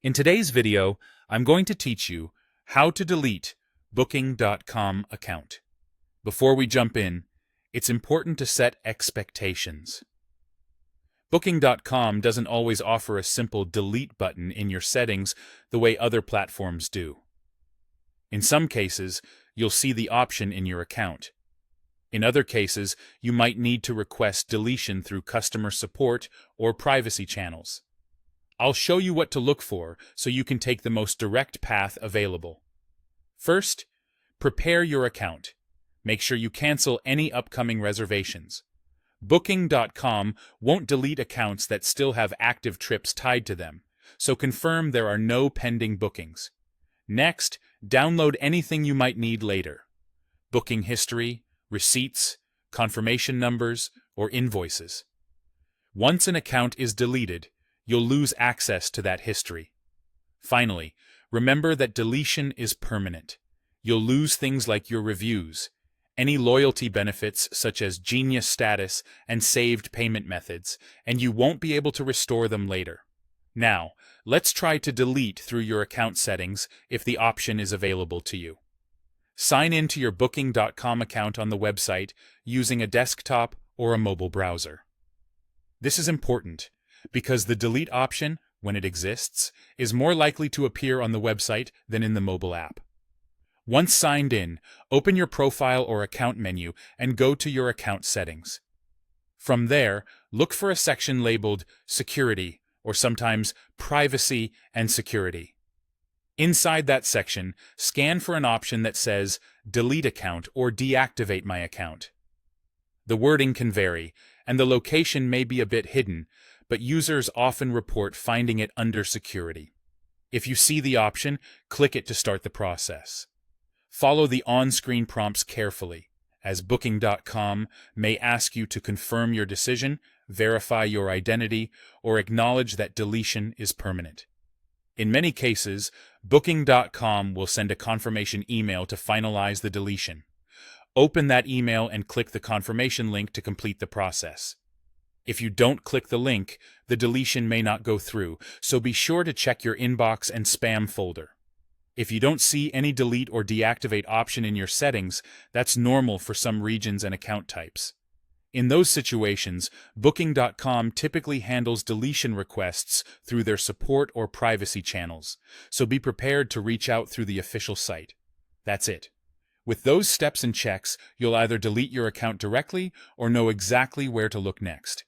In today's video, I'm going to teach you how to delete Booking.com account. Before we jump in, it's important to set expectations. Booking.com doesn't always offer a simple delete button in your settings the way other platforms do. In some cases, you'll see the option in your account. In other cases, you might need to request deletion through customer support or privacy channels. I'll show you what to look for so you can take the most direct path available. First, prepare your account. Make sure you cancel any upcoming reservations. Booking.com won't delete accounts that still have active trips tied to them, so confirm there are no pending bookings. Next, download anything you might need later: booking history, receipts, confirmation numbers, or invoices. Once an account is deleted, you'll lose access to that history. Finally, remember that deletion is permanent. You'll lose things like your reviews, any loyalty benefits such as Genius status and saved payment methods, and you won't be able to restore them later. Now, let's try to delete through your account settings if the option is available to you. Sign in to your Booking.com account on the website using a desktop or a mobile browser. This is important because the delete option, when it exists, is more likely to appear on the website than in the mobile app. Once signed in, open your profile or account menu and go to your account settings. From there, look for a section labeled Security, or sometimes Privacy and Security. Inside that section, scan for an option that says Delete Account or Deactivate My Account. The wording can vary, and the location may be a bit hidden, but users often report finding it under Security. If you see the option, click it to start the process. Follow the on-screen prompts carefully, as Booking.com may ask you to confirm your decision, verify your identity, or acknowledge that deletion is permanent. In many cases, Booking.com will send a confirmation email to finalize the deletion. Open that email and click the confirmation link to complete the process. If you don't click the link, the deletion may not go through, so be sure to check your inbox and spam folder. If you don't see any delete or deactivate option in your settings, that's normal for some regions and account types. In those situations, Booking.com typically handles deletion requests through their support or privacy channels, so be prepared to reach out through the official site. That's it. With those steps and checks, you'll either delete your account directly or know exactly where to look next.